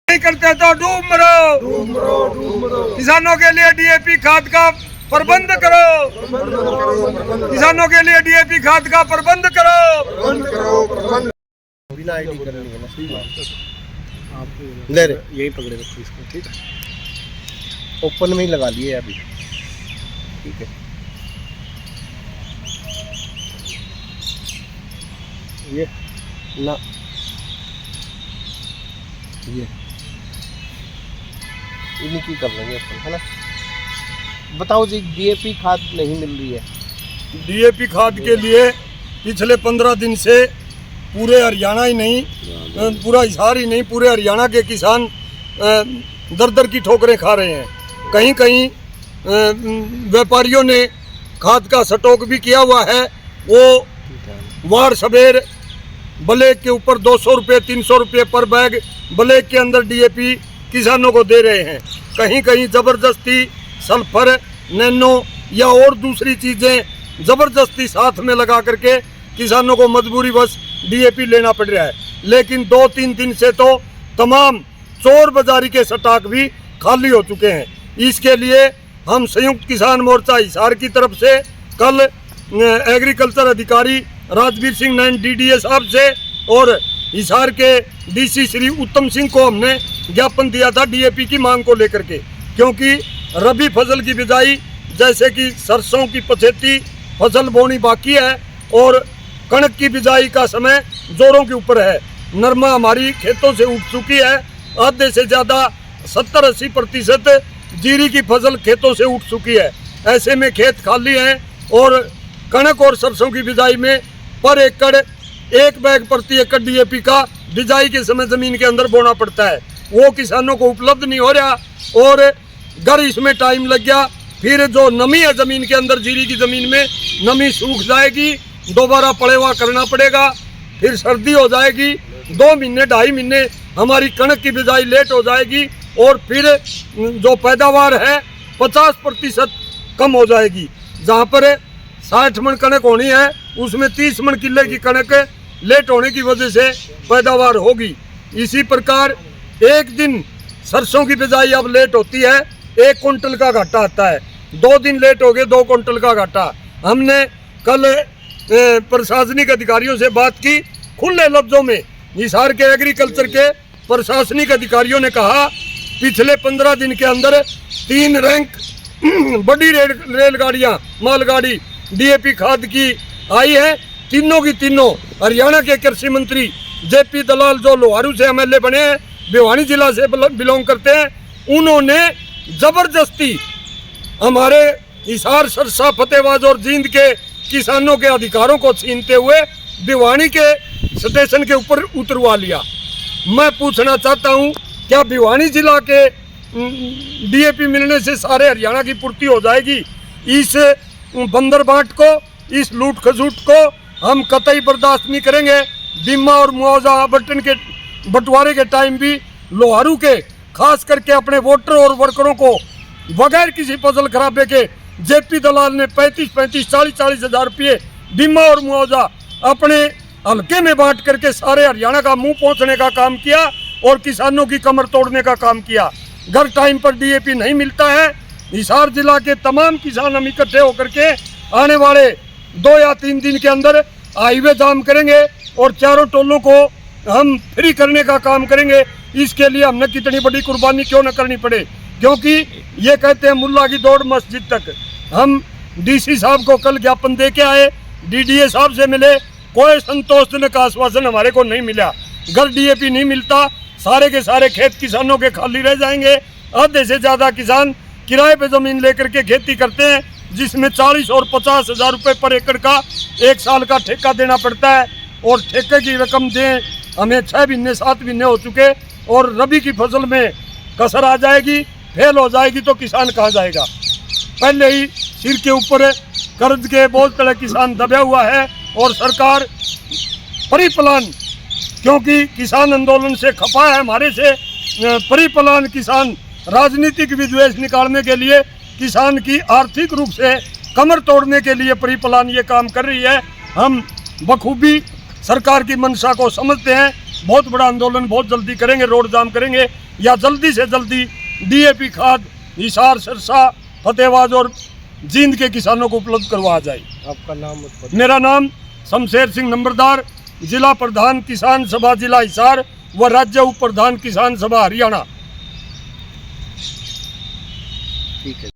नहीं करते तो डूब मरो। किसानों के लिए डीएपी खाद का प्रबंध करो। किसानों के लिए डीएपी खाद का प्रबंध करो। बिना आईडी करनी है ना, ले रे यही पकड़े रखो इसको, ठीक है। ओपन में ही लगा लिए अभी, ठीक है। ये ना ये इन्हीं की कर लेंगे अपन, है ना। बताओ जी, डीएपी खाद नहीं मिल रही है। डीएपी खाद के लिए पिछले 15 दिन से पूरे हरियाणा ही नहीं, पूरा हिसार ही नहीं, पूरे हरियाणा के किसान दर दर की ठोकरें खा रहे हैं। कहीं कहीं व्यापारियों ने खाद का स्टॉक भी किया हुआ है। वो वार सवेर ब्लैक के ऊपर 200 रुपये 300 रुपये पर बैग ब्लैक के अंदर डीएपी किसानों को दे रहे हैं। कहीं कहीं ज़बरदस्ती सल्फर, नैनो या और दूसरी चीज़ें ज़बरदस्ती साथ में लगा करके किसानों को मजबूरी बस डीएपी लेना पड़ रहा है। लेकिन 2-3 दिन से तो तमाम चोर बाजारी के स्टॉक भी खाली हो चुके हैं। इसके लिए हम संयुक्त किसान मोर्चा हिसार की तरफ से कल एग्रीकल्चर अधिकारी राजवीर सिंह नैन डीडीए साहब से और हिसार के डीसी श्री उत्तम सिंह को हमने ज्ञापन दिया था डीएपी की मांग को लेकर के, क्योंकि रबी फसल की बिजाई जैसे कि सरसों की पछेती फसल बोनी बाकी है और कणक की बिजाई का समय जोरों के ऊपर है। नरमा हमारी खेतों से उठ चुकी है। आधे से ज़्यादा 70-80% जीरी की फसल खेतों से उठ चुकी है। ऐसे में खेत खाली हैं और कणक और सरसों की बिजाई में पर एकड़ 1 बैग प्रति एकड़ डीएपी का बिजाई के समय ज़मीन के अंदर बोना पड़ता है। वो किसानों को उपलब्ध नहीं हो रहा और अगर इसमें टाइम लग गया फिर जो नमी है ज़मीन के अंदर, जीरी की ज़मीन में नमी सूख जाएगी, दोबारा पड़ेवा करना पड़ेगा, फिर सर्दी हो जाएगी, 2 महीने 2.5 महीने हमारी कणक की बिजाई लेट हो जाएगी और फिर जो पैदावार है 50% कम हो जाएगी। जहाँ पर 60 मन कणक होनी है उसमें 30 मन किले की कणक लेट होने की वजह से पैदावार होगी। इसी प्रकार एक दिन सरसों की बिजाई अब लेट होती है, 1 कुंटल का घाटा आता है। 2 दिन लेट हो गए, 2 कुंटल का घाटा। हमने कल प्रशासनिक अधिकारियों से बात की खुले लफ्जों में। हिसार के एग्रीकल्चर के प्रशासनिक अधिकारियों ने कहा पिछले 15 दिन के अंदर 3 रैंक बड़ी रेलगाड़ियां मालगाड़ी डीएपी खाद की आई है। तीनों की तीनों हरियाणा के कृषि मंत्री जेपी दलाल जो लोहारू से एमएलए बने हैं, भिवानी जिला से बिलोंग करते हैं, उन्होंने जबरदस्ती हमारे हिसार, सरसा, फतेहबाद और जींद के किसानों के अधिकारों को छीनते हुए भिवानी के स्टेशन के ऊपर उतरवा लिया। मैं पूछना चाहता हूं, क्या भिवानी जिला के डीएपी मिलने से सारे हरियाणा की पूर्ति हो जाएगी? इस बंदरबाट को, इस लूट खसूट को हम कतई बर्दाश्त नहीं करेंगे। बीमा और मुआवजा आवंटन के बंटवारे के टाइम भी लोहारू के खास करके अपने वोटर और वर्करों को बगैर किसी फसल खराबे के जेपी दलाल ने 35-35, 40-40 हज़ार रुपये बीमा और मुआवजा अपने हल्के में बांट करके सारे हरियाणा का मुंह पोंछने का काम किया और किसानों की कमर तोड़ने का काम किया। अगर टाइम पर डीएपी नहीं मिलता है, हिसार जिला के तमाम किसान हम इकट्ठे होकर के आने वाले 2 या 3 दिन के अंदर हाईवे जाम करेंगे और चारों टोलों को हम फ्री करने का काम करेंगे। इसके लिए हमने कितनी बड़ी कुर्बानी क्यों न करनी पड़े, क्योंकि ये कहते हैं मुल्ला की दौड़ मस्जिद तक। हम डीसी साहब को कल ज्ञापन दे के आए, डीडीए साहब से मिले, कोई संतोषजनक आश्वासन हमारे को नहीं मिला। अगर डीएपी नहीं मिलता सारे के सारे खेत किसानों के खाली रह जाएंगे। आधे से ज़्यादा किसान किराए पे ज़मीन लेकर के खेती करते हैं, जिसमें 40 और 50 हज़ार रुपये पर एकड़ का 1 साल का ठेका देना पड़ता है और ठेके की रकम दें हमें 6 महीने 7 महीने हो चुके और रबी की फसल में कसर आ जाएगी, फेल हो जाएगी तो किसान कहाँ जाएगा? पहले ही सिर के ऊपर कर्ज के बोझ तले किसान दबा हुआ है और सरकार परिप्लान, क्योंकि किसान आंदोलन से खपा है हमारे से, परिप्लान किसान राजनीतिक विद्वेष निकालने के लिए, किसान की आर्थिक रूप से कमर तोड़ने के लिए परिप्लान ये काम कर रही है। हम बखूबी सरकार की मंशा को समझते हैं बहुत बड़ा आंदोलन बहुत जल्दी करेंगे, रोड जाम करेंगे, या जल्दी से जल्दी डीएपी खाद हिसार, सिरसा, फतेहाबाद और जींद के किसानों को उपलब्ध करवाया जाए। आपका नाम बताइए। मेरा नाम शमशेर सिंह नंबरदार, जिला प्रधान किसान सभा जिला हिसार व राज्य उप प्रधान किसान सभा हरियाणा। ठीक है।